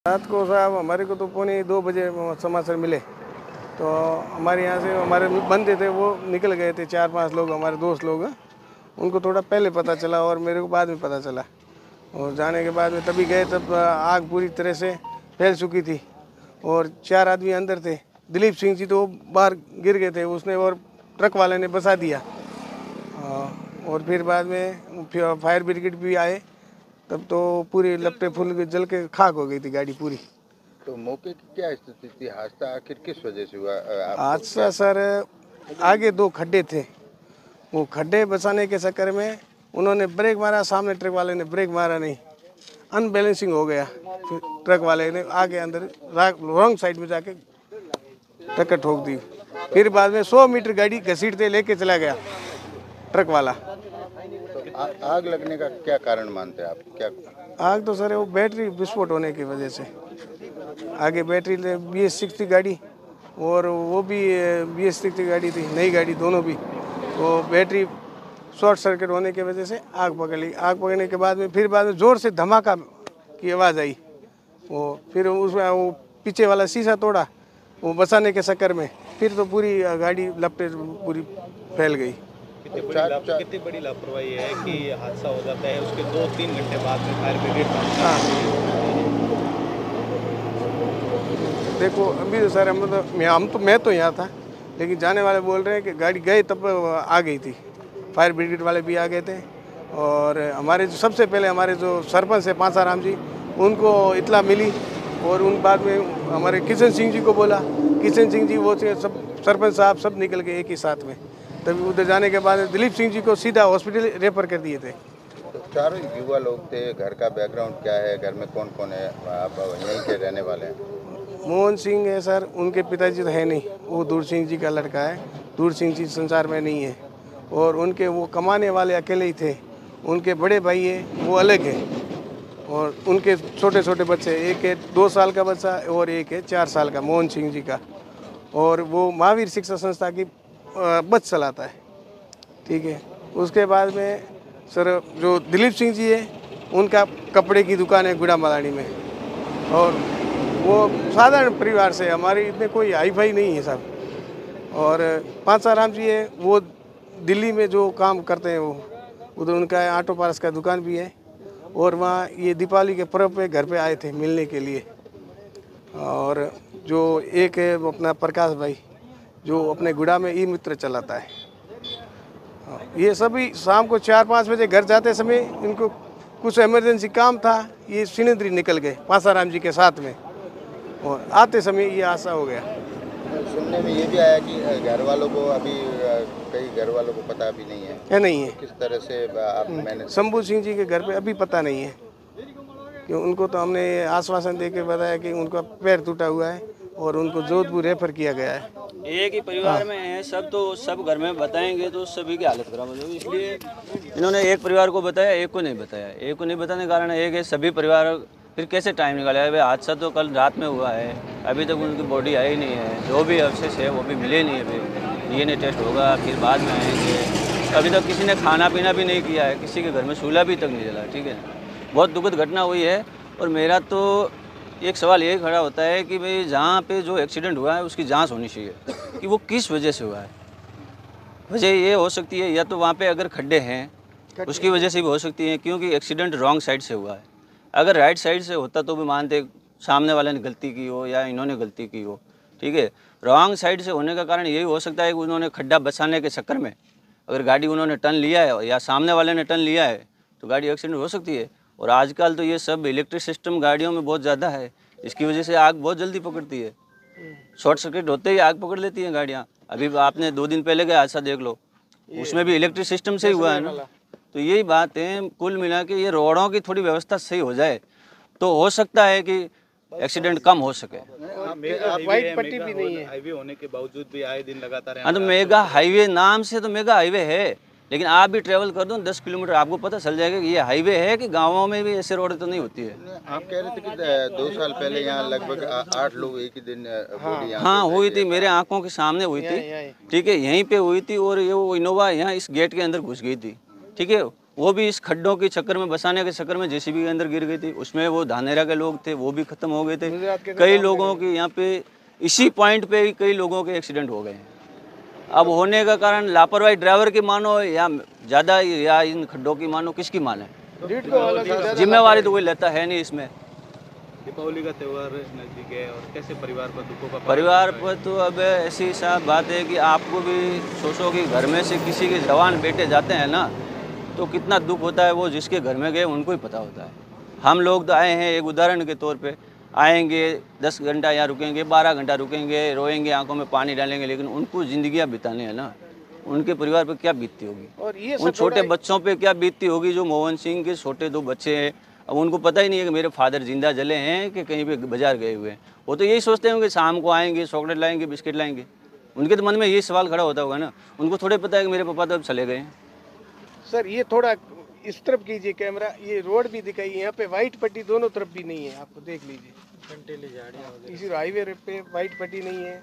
रात को साहब हमारे को तो 1:45-2 बजे समाचार मिले, तो हमारे यहाँ से हमारे बंदे थे वो निकल गए थे, 4-5 लोग हमारे दोस्त लोग। उनको थोड़ा पहले पता चला और मेरे को बाद में पता चला, और जाने के बाद में तभी गए तब आग पूरी तरह से फैल चुकी थी और 4 आदमी अंदर थे। दिलीप सिंह जी तो बाहर गिर गए थे उसने, और ट्रक वाले ने बचा दिया। और फिर बाद में फायर ब्रिगेड भी आए, तब तो पूरी लपटे फूल जल के खाक हो गई थी गाड़ी पूरी। तो मौके की क्या स्थिति थी? हादसा आखिर किस वजह से हुआ? हादसा सर, आगे 2 खड्डे थे, वो खड्डे बचाने के चक्कर में उन्होंने ब्रेक मारा, सामने ट्रक वाले ने ब्रेक मारा नहीं, अनबैलेंसिंग हो गया। फिर ट्रक वाले ने आगे अंदर रॉन्ग साइड में जाके टक्कर ठोक दी। फिर बाद में 100 मीटर गाड़ी घसीटते लेके चला गया ट्रक वाला। तो आग लगने का क्या कारण मानते हैं आप? क्या आग तो सर वो बैटरी विस्फोट होने की वजह से, आगे बैटरी BS6 थी गाड़ी, और वो भी BS6 गाड़ी थी, नई गाड़ी दोनों भी। तो बैटरी शॉर्ट सर्किट होने की वजह से आग पकड़ ली। आग पकड़ने के बाद में फिर बाद में ज़ोर से धमाका की आवाज़ आई, वो फिर उसमें वो पीछे वाला शीशा तोड़ा वो बचाने के चक्कर में, फिर तो पूरी गाड़ी लपटे पूरी फैल गई। कितनी बड़ी लापरवाही है कि हादसा हो जाता है, उसके 2-3 घंटे बाद में फायर ब्रिगेड। देखो अभी तो सर मैं तो यहाँ था, लेकिन जाने वाले बोल रहे हैं कि गाड़ी गई तब आ गई थी, फायर ब्रिगेड वाले भी आ गए थे। और हमारे जो सबसे पहले हमारे जो सरपंच है पांचाराम जी, उनको इत्तला मिली, और उन बाद में हमारे किशन सिंह जी को बोला, किशन सिंह जी वो सब सरपंच साहब सब निकल गए एक ही साथ में। तभी उधर जाने के बाद दिलीप सिंह जी को सीधा हॉस्पिटल रेफर कर दिए थे। तो चारों युवा लोग थे, घर का बैकग्राउंड क्या है, घर में कौन कौन है? आप यहीं के रहने वाले हैं? मोहन सिंह है सर, उनके पिताजी तो है नहीं, वो दूर सिंह जी का लड़का है। दूर सिंह जी संसार में नहीं है, और उनके वो कमाने वाले अकेले ही थे। उनके बड़े भाई है वो अलग है, और उनके छोटे छोटे बच्चे, एक है 2 साल का बच्चा और एक है 4 साल का, मोहन सिंह जी का। और वो महावीर शिक्षा संस्था की बस चलाता है, ठीक है। उसके बाद में सर जो दिलीप सिंह जी है, उनका कपड़े की दुकान है गुड़ामलानी में, और वो साधारण परिवार से, हमारी इतने कोई हाई फाई नहीं है साहब। और पांचाराम जी है, वो दिल्ली में जो काम करते हैं, वो उधर उनका ऑटो पार्ट्स का दुकान भी है, और वहाँ ये दीपावली के पर्व पे घर पे आए थे मिलने के लिए। और जो एक है वो अपना प्रकाश भाई, जो अपने गुड़ा में ई मित्र चलाता है। ये सभी शाम को 4-5 बजे घर जाते समय इनको कुछ इमरजेंसी काम था, ये सिनेद्री निकल गए पांचाराम जी के साथ में, और आते समय ये हादसा हो गया। सुनने में ये भी आया कि घर वालों को अभी कई घर वालों को पता भी नहीं है। या नहीं है, किस तरह से आप मैंने शंभू सिंह जी के घर पे अभी पता नहीं है, कि उनको तो हमने आश्वासन दे के बताया कि उनका पैर टूटा हुआ है और उनको जोधपुर रेफर किया गया है। एक ही परिवार में है सब, तो सब घर में बताएंगे तो सभी की हालत खराब हो जाएगी, इसलिए इन्होंने एक परिवार को बताया, एक को नहीं बताया। एक को नहीं बताने के कारण एक है, सभी परिवार फिर कैसे टाइम निकालेगा? भाई हादसा तो कल रात में हुआ है, अभी तक उनकी बॉडी आई नहीं है, जो भी अवशेष है वो भी मिले नहीं है। अभी DNA टेस्ट होगा, फिर बाद में आएंगे। अभी तक किसी ने खाना पीना भी नहीं किया है, किसी के घर में चूल्हा भी तक नहीं जला, ठीक है। बहुत दुखद घटना हुई है। और मेरा तो एक सवाल ये खड़ा होता है कि भाई जहाँ पे जो एक्सीडेंट हुआ है उसकी जांच होनी चाहिए कि वो किस वजह से हुआ है। वजह ये हो सकती है या तो वहाँ पे अगर खड्डे हैं उसकी वजह से भी हो सकती है, क्योंकि एक्सीडेंट रॉन्ग साइड से हुआ है। अगर राइट साइड से होता तो भी मानते सामने वाले ने गलती की हो या इन्होंने गलती की हो, ठीक है। रॉन्ग साइड से होने का कारण यही हो सकता है कि उन्होंने खड्डा बचाने के चक्कर में अगर गाड़ी उन्होंने टर्न लिया है या सामने वाले ने टर्न लिया है तो गाड़ी एक्सीडेंट हो सकती है। और आजकल तो ये सब इलेक्ट्रिक सिस्टम गाड़ियों में बहुत ज़्यादा है, इसकी वजह से आग बहुत जल्दी पकड़ती है। शॉर्ट सर्किट होते ही आग पकड़ लेती हैं गाड़ियाँ। अभी आपने 2 दिन पहले का हादसा देख लो, उसमें भी इलेक्ट्रिक सिस्टम से ही हुआ है ना। तो यही बात है, कुल मिला के ये रोडों की थोड़ी व्यवस्था सही हो जाए तो हो सकता है कि एक्सीडेंट कम हो सके। वाइट पट्टी भी नहीं है, हाईवे होने के बावजूद भी आए दिन लगातार। हाँ, तो मेगा हाईवे नाम से तो मेगा हाईवे है, लेकिन आप भी ट्रेवल कर दो 10 किलोमीटर, आपको पता चल जाएगा कि ये हाईवे है कि गाँवों में भी ऐसे रोड तो नहीं होती है। आप कह रहे थे कि 2 साल पहले यहाँ लगभग 8 लोग एक ही दिन बॉडी हाँ हुई थी, मेरे आंखों के सामने हुई थी, ठीक है, यहीं पे हुई थी। और ये वो इनोवा यहाँ इस गेट के अंदर घुस गई थी, ठीक है। वो भी इस खड्डों के चक्कर में, बसाने के चक्कर में जेसीबी के अंदर गिर गई थी। उसमें वो धानेरा के लोग थे, वो भी खत्म हो गए थे। कई लोगों के यहाँ पे इसी पॉइंट पे ही कई लोगों के एक्सीडेंट हो गए हैं। अब होने का कारण लापरवाही ड्राइवर की मानो या ज़्यादा या इन खड्डों की मानो, किसकी माने? जिम्मेवारी तो कोई लेता है नहीं इसमें। दीपावली का त्यौहार नज़दीक है और कैसे परिवार पर दुखों का परिवार पर तो अब ऐसी सा बात है कि आपको भी सोचो कि घर में से किसी के जवान बेटे जाते हैं ना, तो कितना दुख होता है। वो जिसके घर में गए उनको ही पता होता है। हम लोग तो आए हैं एक उदाहरण के तौर पे, आएंगे 10 घंटा यहाँ रुकेंगे, 12 घंटा रुकेंगे, रोएंगे, आंखों में पानी डालेंगे, लेकिन उनको ज़िंदगियाँ बितानी है ना। उनके परिवार पे क्या बीतती होगी, और ये उन छोटे बच्चों पे क्या बीतती होगी जो मोहन सिंह के छोटे 2 बच्चे हैं। अब उनको पता ही नहीं है कि मेरे फादर जिंदा जले हैं कि कहीं पे बाजार गए हुए हैं। वो तो यही सोचते हैं कि शाम को आएंगे, चॉकलेट लाएंगे, बिस्किट लाएंगे। उनके तो मन में यही सवाल खड़ा होता होगा ना। उनको थोड़े पता है कि मेरे पापा तो अब चले गए हैं। सर ये थोड़ा इस तरफ कीजिए कैमरा, ये रोड भी दिखाइए। यहाँ पे वाइट पट्टी दोनों तरफ भी नहीं है, आपको देख लीजिए। इसी हाईवे पे वाइट पट्टी नहीं है।